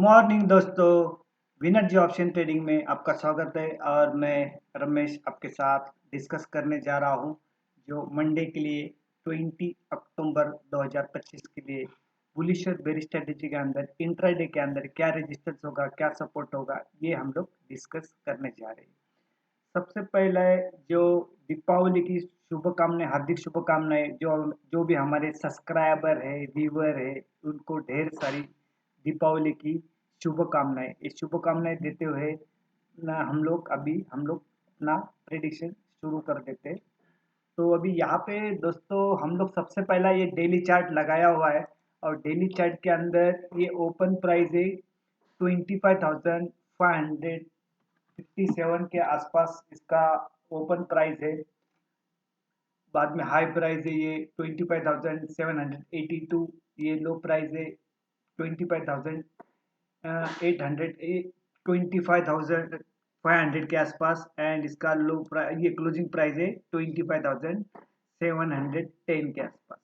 Morning दोस्तों। विनर्जी option trading में आपका स्वागत है और मैं रमेश आपके साथ डिस्कस करने जा रहा हूं जो मंडे के लिए 20 अक्टूबर 2025 के लिए बुलिश और बेरिश स्ट्रेटेजी के अंदर इंट्राडे के अंदर क्या रेजिस्टेंस होगा, क्या सपोर्ट होगा, ये हम लोग डिस्कस करने जा रहे हैं। सबसे पहले जो दीपावली की शुभकामनाएं, हार्दिक शुभकामनाएं। जो जो भी हमारे सब्सक्राइबर है, व्यूअर है, उनको ढेर सारी दीपावली की शुभकामनाएं। ये शुभकामनाएं देते हुए ना हम लोग अपना प्रेडिक्शन शुरू कर देते हैं। तो अभी यहाँ पे दोस्तों हम लोग सबसे पहला ये डेली चार्ट लगाया हुआ है और डेली चार्ट के अंदर ये ओपन प्राइस है 25,557 के आसपास इसका ओपन प्राइस है। बाद में हाई प्राइस है ये 25,782। ये लो प्राइस है 25,800, 25,500 के आसपास। एंड इसका लो प्राइस, ये क्लोजिंग प्राइस है 25,710 के आसपास।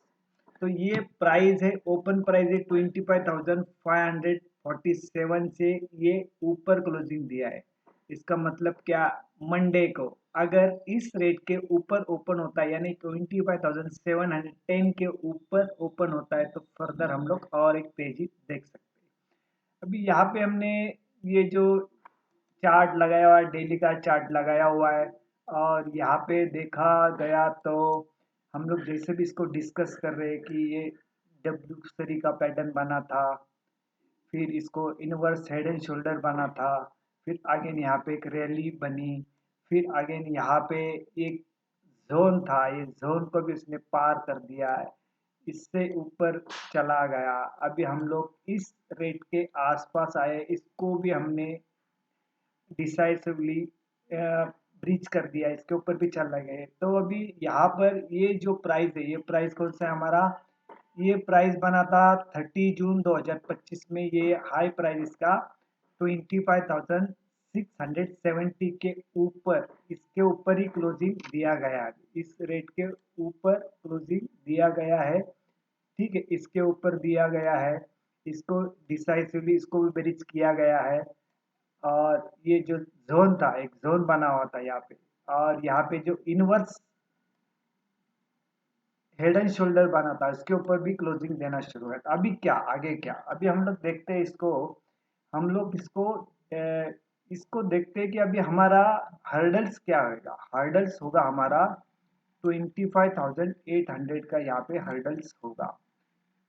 तो ये प्राइस है, ओपन प्राइस है 25,547 से ये ऊपर क्लोजिंग दिया है। इसका मतलब क्या, मंडे को अगर इस रेट के ऊपर ओपन होता है यानी 25,710 के ऊपर ओपन होता है तो फर्दर हम लोग और एक तेजी देख सकते हैं। अभी यहाँ पे हमने ये जो चार्ट लगाया हुआ है, डेली का चार्ट लगाया हुआ है और यहाँ पे देखा गया तो हम लोग जैसे भी इसको डिस्कस कर रहे हैं कि ये डब्ल्यू सरी का पैटर्न बना था, फिर इसको इनवर्स हेड एंड शोल्डर बना था, फिर आगे यहाँ पे एक रैली बनी, फिर आगे यहाँ पे एक जोन था, ये जोन को भी उसने पार कर दिया है, इससे ऊपर चला गया। अभी हम लोग इस रेट के आसपास आए, इसको भी हमने डिसाइसिवली ब्रीच कर दिया, इसके ऊपर भी चल गए। तो अभी यहाँ पर ये जो प्राइस है, ये प्राइस कौन सा है हमारा, ये प्राइस बना था 30 जून 2025 में। ये हाई प्राइस इसका 25,670 के ऊपर, इसके ऊपर ही क्लोजिंग दिया गया है। इस रेट के ऊपर क्लोजिंग दिया गया है, ठीक है, इसके ऊपर दिया गया है। इसको डिसाइसिवली इसको भी ब्रीच किया गया है और ये जो जोन था, एक जोन बना हुआ था यहाँ पे, और यहाँ पे जो इनवर्स हेड एंड शोल्डर बना था इसके ऊपर भी क्लोजिंग देना शुरू है। तो अभी क्या, आगे क्या, अभी हम लोग देखते हैं इसको, हम लोग इसको देखते हैं कि अभी हमारा हर्डल्स क्या होगा। हर्डल्स होगा हमारा 25,800 का, यहाँ पे हर्डल्स होगा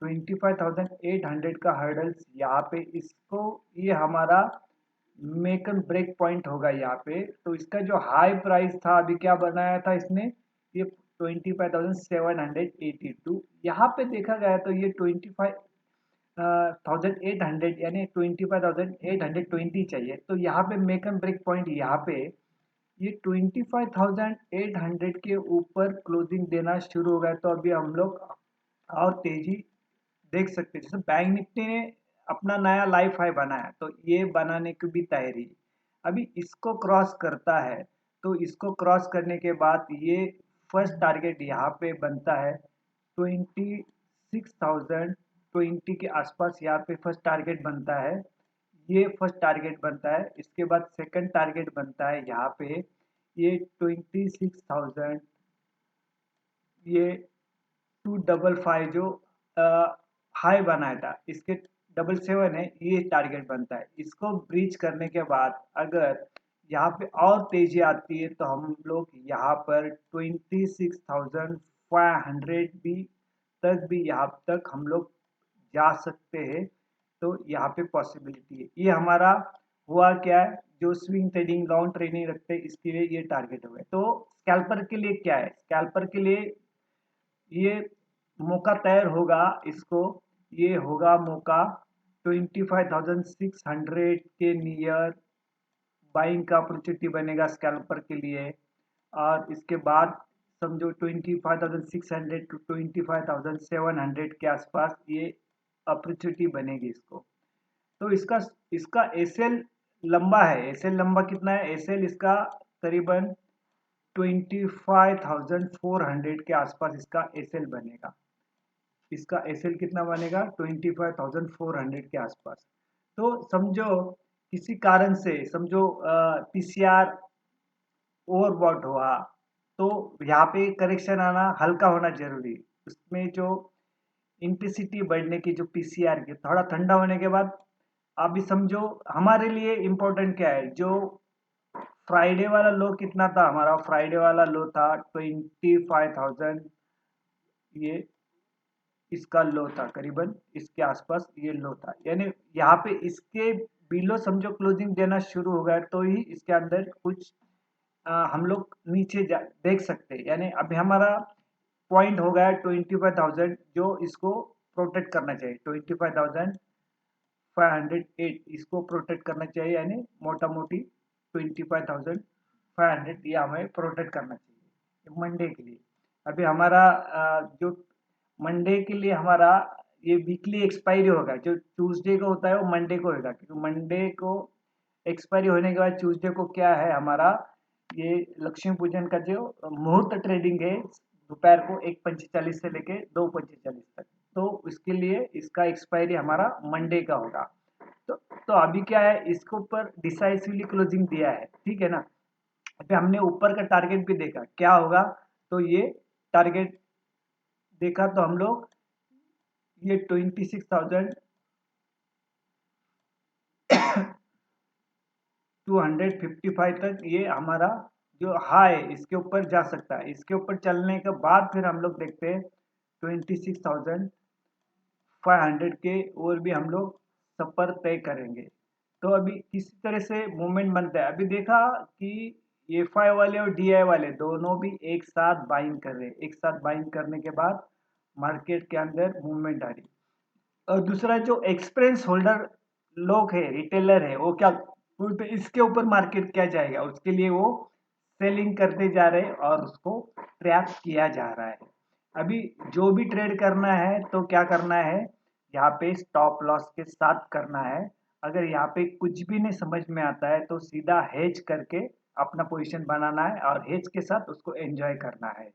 25,800 का हर्डल्स यहाँ पे। इसको, ये हमारा मेक एंड ब्रेक पॉइंट होगा यहाँ पे। तो इसका जो हाई प्राइस था, अभी क्या बनाया था इसने, ये 25,782। यहाँ पे देखा गया तो ये 25,800 यानी 25,820 चाहिए। तो यहाँ पे मेक एंड ब्रेक पॉइंट यहाँ पे ये 25,800 के ऊपर क्लोजिंग देना शुरू हो गया। तो अभी हम लोग और तेजी देख सकते हैं। जैसे बैंक निफ्टी ने अपना नया लाइफ हाई बनाया तो ये बनाने की भी तैयारी, अभी इसको क्रॉस करता है तो इसको क्रॉस करने के बाद ये फर्स्ट टारगेट यहाँ पे बनता है 26,020 के आसपास। यहाँ पे फर्स्ट टारगेट बनता है, ये फर्स्ट टारगेट बनता है। इसके बाद सेकंड टारगेट बनता है यहाँ पे, ये 26,000, ये 255 जो हाई बनाया था इसके 77 है, ये टारगेट बनता है। इसको ब्रीच करने के बाद अगर यहाँ पे और तेजी आती है तो हम लोग यहाँ पर 26,500 भी यहाँ तक हम लोग जा सकते हैं। तो यहाँ पे पॉसिबिलिटी है। ये हमारा हुआ क्या है, जो स्विंग ट्रेडिंग, लॉन्ग ट्रेडिंग रखते हैं इसके लिए ये टारगेट हुआ है। तो स्कैल्पर के लिए क्या है, स्कैल्पर के लिए ये मौका तैयार होगा इसको, ये होगा मौका 25,600 के नियर बाइंग का अपॉर्चुनिटी बनेगा स्कैल्पर के लिए। और इसके बाद समझो 25,600 टू 25,700 के आसपास ये अपॉर्चुनिटी बनेगी इसको। तो इसका इसका एसएल लंबा है। एसएल लंबा कितना है, एसएल इसका करीबन 25,400 के आसपास इसका एसएल बनेगा। इसका एसएल कितना बनेगा, 25,400 के आसपास। तो समझो किसी कारण से समझो पीसीआर ओवरबॉट हुआ, तो यहाँ पे करेक्शन आना हल्का होना जरूरी। उसमें जो इंटेंसिटी बढ़ने की जो पीसीआर की थोड़ा ठंडा होने के बाद, अभी समझो हमारे लिए इम्पोर्टेंट क्या है, जो फ्राइडे वाला लो कितना था, हमारा फ्राइडे वाला लो था 25,000, ये इसका लो था करीबन इसके आसपास, ये लो था, यानी यहाँ पे इसके बिलो समझो क्लोजिंग देना शुरू हो गया तो ही इसके अंदर कुछ हम लोग नीचे देख सकते हैं। यानी अभी हमारा पॉइंट हो गया 25,000, जो इसको प्रोटेक्ट करना चाहिए, 25,508 इसको प्रोटेक्ट करना चाहिए, यानी मोटा मोटी 25,500 ये हमें प्रोटेक्ट करना चाहिए मंडे के लिए। अभी हमारा जो मंडे के लिए हमारा ये वीकली एक्सपायरी होगा, जो ट्यूसडे को होता है वो मंडे को होगा, क्योंकि मंडे को एक्सपायरी होने के बाद ट्यूसडे को क्या है हमारा, ये लक्ष्मी पूजन का जो मुहूर्त ट्रेडिंग है, दोपहर को 1:45 से लेके 2:45 तक, तो इसके लिए इसका एक्सपायरी हमारा मंडे का होगा। तो तो अभी क्या है, इसके ऊपर डिसाइसिवली क्लोजिंग दिया है, ठीक है ना। अभी हमने ऊपर का टारगेट भी देखा क्या होगा, तो ये टारगेट देखा तो हम लोग ये 26,255 तक ये हमारा जो हाई है इसके ऊपर जा सकता है। इसके ऊपर चलने के बाद फिर हम लोग देखते हैं 26,500 के और भी हम लोग सफर तय करेंगे। तो अभी किसी तरह से मूवमेंट बनता है, अभी देखा कि एफआई वाले और डीआई वाले दोनों भी एक साथ बाइंग कर रहे हैं, एक साथ बाइंग करने के बाद मार्केट के अंदर मूवमेंट आ रही। और दूसरा जो एक्सपीरियंस होल्डर लोग है, रिटेलर है, वो क्या बोलते हैं, इसके ऊपर मार्केट क्या जाएगा, उसके लिए वो सेलिंग करते जा रहे हैं और उसको ट्रैप किया जा रहा है। अभी जो भी ट्रेड करना है तो क्या करना है, यहाँ पे स्टॉप लॉस के साथ करना है। अगर यहाँ पे कुछ भी नहीं समझ में आता है तो सीधा हेज करके अपना पोजीशन बनाना है और हेज के साथ उसको एंजॉय करना है।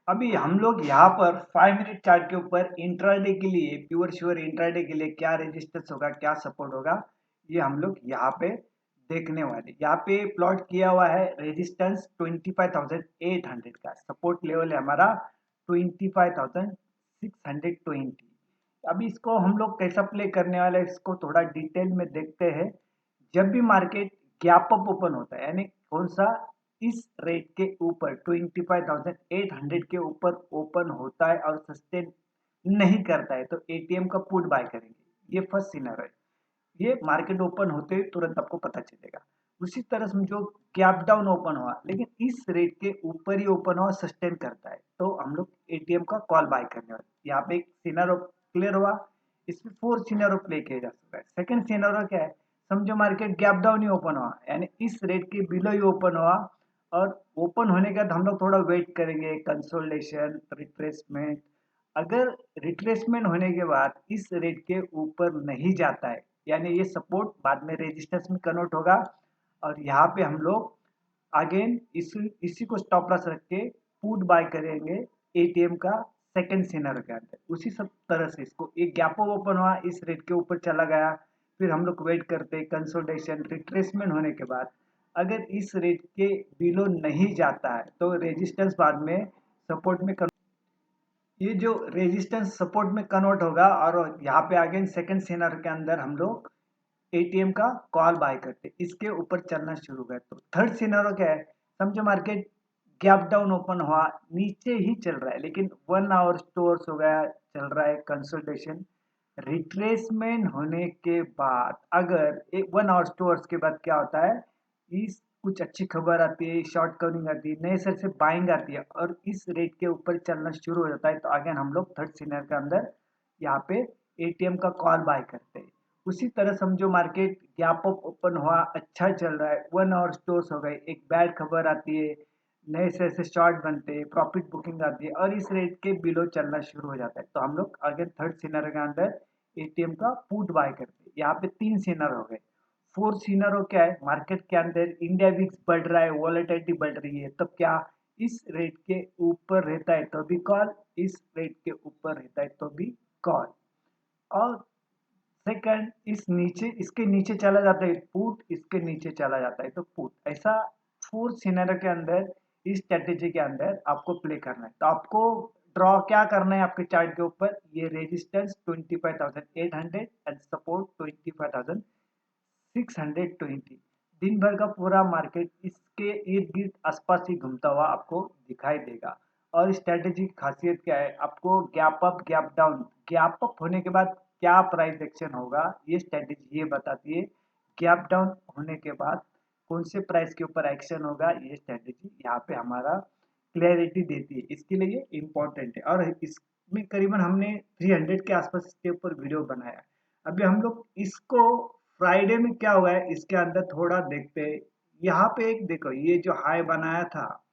अभी हम लोग यहाँ पर 5 मिनट चार्ट के ऊपर इंट्राडे के लिए, प्योर श्योर इंट्राडे के लिए क्या रेजिस्टेंस होगा, क्या सपोर्ट होगा, ये हम लोग यहाँ पे देखने वाले। यहाँ पे प्लॉट किया हुआ है रेजिस्टेंस 25,800 का, सपोर्ट लेवल है हमारा 25,620। अभी इसको हम लोग कैसा प्ले करने वाले हैं, इसको थोड़ा डिटेल में देखते हैं। जब भी मार्केट गैप अप ओपन होता है, यानी कौन सा, इस रेट के ऊपर 25,800 के ऊपर ओपन होता है और सस्टेन नहीं करता है, तो एटीएम का पुट बाय करेंगे। ये फर्स्ट सिनेरियो है, ये मार्केट ओपन होते ही तुरंत आपको पता चलेगा। उसी तरह समझो गैप डाउन ओपन हुआ लेकिन इस रेट के ऊपर ही ओपन हुआ, सस्टेन करता है, तो हम लोग एटीएम का कॉल बाय करने वाले। यहाँ पे एक सिनेरियो क्लियर हुआ, इसमें 4 सिनेरियो प्ले किया जा सकता है। सेकंड सिनेरियो क्या है, समझो मार्केट गैप डाउन ही ओपन हुआ, यानी इस रेट के बिलो ही ओपन हुआ, और ओपन होने के बाद हम लोग थोड़ा वेट करेंगे, कंसोलिडेशन, रिट्रेसमेंट। अगर रिट्रेसमेंट होने के बाद इस रेट के ऊपर नहीं जाता है, यानी ये सपोर्ट बाद में रेजिस्टेंस में कन्वर्ट होगा, और यहाँ पे हम लोग अगेन इसी को स्टॉप लॉस रख के पुट बाय करेंगे एटीएम का सेकंड सिनेरियो के अंदर। उसी सब तरह से इसको एक गैप ओपन हुआ, इस रेट के ऊपर चला गया, फिर हम लोग वेट करते कंसोलिडेशन, रिट्रेसमेंट होने के बाद अगर इस रेट के बिलो नहीं जाता है तो रेजिस्टेंस बाद में सपोर्ट में, ये जो रेजिस्टेंस सपोर्ट में कन्वर्ट होगा, और यहाँ पे अगेन सेकंड सिनेरियो के अंदर हम लोग एटीएम का कॉल बाय करते, इसके ऊपर चलना शुरू कर। तो थर्ड सिनेरियो क्या है, समझो मार्केट गैप डाउन ओपन हुआ, नीचे ही चल रहा है लेकिन 1 आवर स्टोर्स हो गया, चल रहा है कंसोलिडेशन, रिट्रेसमेंट होने के बाद अगर एक 1 आवर स्टोर्स के बाद क्या होता है, इस कुछ अच्छी खबर आती है, शॉर्ट कवरिंग आती है, नए सर से बाइंग आती है और इस रेट के ऊपर चलना शुरू हो जाता है, तो अगेन हम लोग थर्ड सिनेरियो के अंदर यहाँ पे एटीएम का कॉल बाय करते हैं। उसी तरह समझो मार्केट गैप अप ओपन हुआ, अच्छा चल रहा है, 1 आवर स्टोर्स हो गए, एक बैड खबर आती है, नए से शॉर्ट बनते हैं, प्रॉफिट बुकिंग आती है और इस रेट के बिलो चलना शुरू हो जाता है, तो हम लोग अगेन थर्ड सिनेरियो के अंदर एटीएम का पुट बाय करते हैं। यहाँ पे 3 सिनेरियो हो गए। फोर्थ सिनेरियो क्या है, मार्केट के अंदर इंडिया विक्स बढ़ रहा है, वॉलेटिलिटी बढ़ रही है, तब क्या, इस रेट के ऊपर रहता है तो भी कॉल, इस रेट के ऊपर रहता है तो भी कॉल। और सेकंड इस नीचे इसके नीचे चला जाता है पुट, इसके नीचे चला जाता है तो पुट। ऐसा 4 सिनेरियो के अंदर इस स्ट्रेटेजी के अंदर आपको प्ले करना है। तो आपको ड्रॉ क्या करना है आपके चार्ट के ऊपर, ये रेजिस्टेंस 25,800 एंड सपोर्ट 25,620। दिन भर का पूरा मार्केट इसके इर्द गिर्द आसपास ही घूमता हुआ आपको दिखाई देगा। और स्ट्रेटेजी की खासियत क्या है, आपको gap up gap down, gap up होने के बाद क्या प्राइस एक्शन होगा ये स्ट्रेटेजी ये बताती है। गैप डाउन होने के बाद कौन से प्राइस के ऊपर एक्शन होगा ये स्ट्रेटेजी यहाँ पे हमारा क्लैरिटी देती है। इसके लिए इम्पोर्टेंट है और इसमें करीबन हमने 300 के आसपास इसके ऊपर वीडियो बनाया है। अभी हम लोग इसको फ्राइडे में क्या हुआ है इसके अंदर थोड़ा देखते हैं। यहाँ पे एक देखो ये जो हाई बनाया था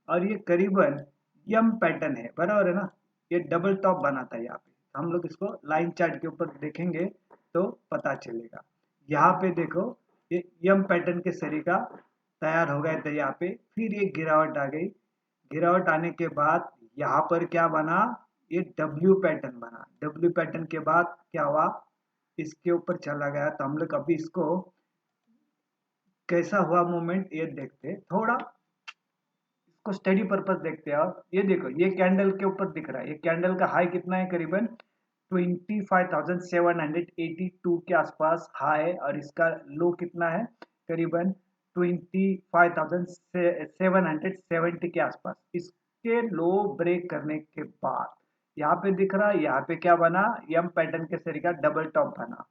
और ये करीबन यम पैटर्न है, बराबर है ना, ये डबल टॉप बना था यहाँ पे। हम लोग इसको लाइन चार्ट के ऊपर देखेंगे तो पता चलेगा। यहाँ पे देखो ये यम पैटर्न के सरीका तैयार हो गए थे यहाँ पे, फिर ये गिरावट आ गई। गिरावट आने के बाद यहाँ पर क्या बना, ये डब्ल्यू पैटर्न बना। डब्ल्यू पैटर्न के बाद क्या हुआ, इसके ऊपर चला गया। तो हम लोग अभी इसको कैसा हुआ मूवमेंट ये देखते हैं, थोड़ा इसको स्टडी पर्पस देखते हैं। और ये देखो ये कैंडल के ऊपर दिख रहा है, ये कैंडल का हाई कितना है, करीबन 25,782 के आसपास हाई है और इसका लो कितना है, करीबन 25,770 के आसपास। इसके लो ब्रेक करने के बाद यहाँ पे दिख रहा है, यहाँ पे क्या बना, यम पैटर्न के सरी का डबल टॉप बना।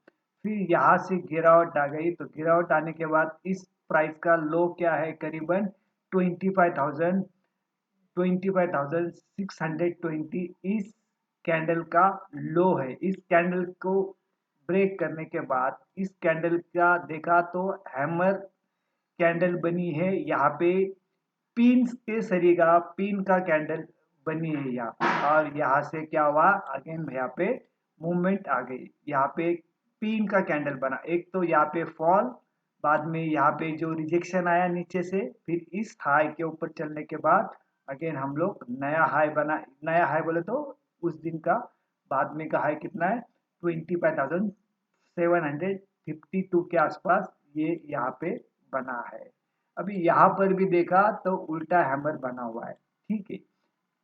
फिर यहाँ से गिरावट आ गई, तो गिरावट आने के बाद इस प्राइस का लो क्या है, करीबन 25,620 इस कैंडल का लो है। इस कैंडल को ब्रेक करने के बाद इस कैंडल का देखा तो हैमर कैंडल बनी है यहाँ पे, पिन के सरीगा पिन का कैंडल बनी है यहाँ। और यहाँ से क्या हुआ, अगेन यहाँ पे मूवमेंट आ गई। यहाँ पे पिन का कैंडल बना, एक तो यहाँ पे फॉल, बाद में यहाँ पे जो रिजेक्शन आया नीचे से, फिर इस हाई के ऊपर चलने के बाद अगेन हम लोग नया हाई बना। नया हाई बोले तो उस दिन का बाद में का हाई कितना है, 25,752 के आसपास ये यहाँ पे बना है। अभी यहाँ पर भी देखा तो उल्टा हैमर बना हुआ है, ठीक है।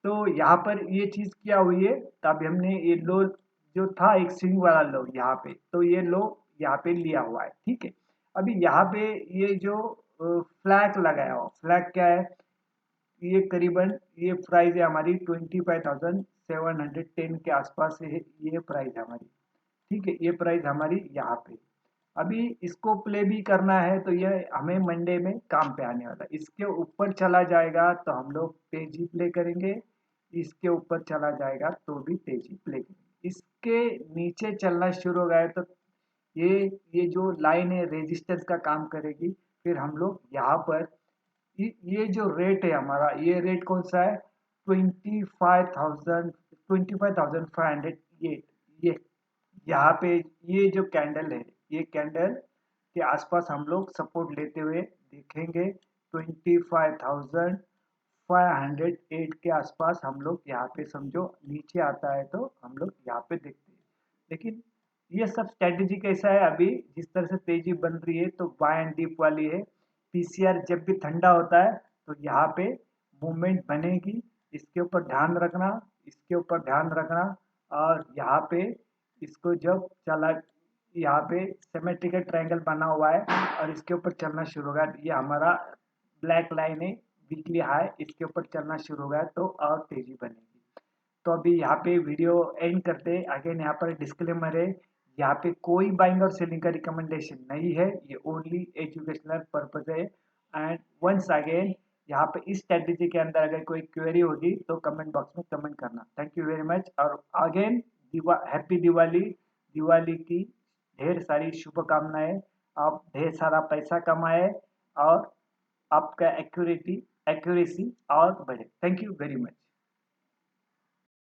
तो यहाँ पर ये चीज क्या हुई है, तब हमने ये लो जो था एक स्विंग वाला लो यहाँ पे, तो ये लो यहाँ पे लिया हुआ है, ठीक है। अभी यहाँ पे ये जो फ्लैग लगाया हुआ, फ्लैग क्या है, ये करीबन ये प्राइस है हमारी 25,710 के आसपास है, ये प्राइस है हमारी, ठीक है। ये प्राइस हमारी यहाँ पे। अभी इसको प्ले भी करना है तो ये हमें मंडे में काम पे आने वाला है। इसके ऊपर चला जाएगा तो हम लोग तेजी प्ले करेंगे, इसके ऊपर चला जाएगा तो भी तेजी प्ले करेंगे। इसके नीचे चलना शुरू हो गया तो ये जो लाइन है रेजिस्टेंस का काम करेगी। फिर हम लोग यहाँ पर ये जो रेट है हमारा, ये रेट कौन सा है, 25,500 ये यहाँ पे ये जो कैंडल है, ये कैंडल के आसपास हम लोग सपोर्ट लेते हुए देखेंगे। 25,508 के आसपास हम लोग यहाँ पे समझो नीचे आता है तो हम लोग यहाँ पे देखते हैं। लेकिन ये सब स्ट्रेटेजी कैसा है, अभी जिस तरह से तेजी बन रही है तो बाय एंड डीप वाली है। पीसीआर जब भी ठंडा होता है तो यहाँ पे मूवमेंट बनेगी, इसके ऊपर ध्यान रखना, इसके ऊपर ध्यान रखना। और यहाँ पे इसको जब चला, यहाँ पे सिमेट्रिकल ट्रायंगल बना हुआ है और इसके ऊपर चलना शुरू होगा, ये हमारा ब्लैक लाइन है वीकली हाई, इसके ऊपर चलना शुरू होगा तो और तेजी बनेगी। तो अभी यहाँ पे वीडियो एंड करते हैं। अगेन यहाँ पर डिस्क्लेमर है, यहाँ पे कोई बाइंग और सेलिंग का रिकमेंडेशन नहीं है, ये ओनली एजुकेशनल पर्पज है। एंड वंस अगेन यहाँ पे इस स्ट्रेटेजी के अंदर अगर कोई क्वेरी होगी तो कमेंट बॉक्स में कमेंट करना। Thank you very much. और अगेन हैप्पी दिवाली, दिवाली की ढेर सारी शुभकामनाएं, आप ढेर सारा पैसा कमाए और आपका एक्यूरेसी और बढ़े। Thank you very much.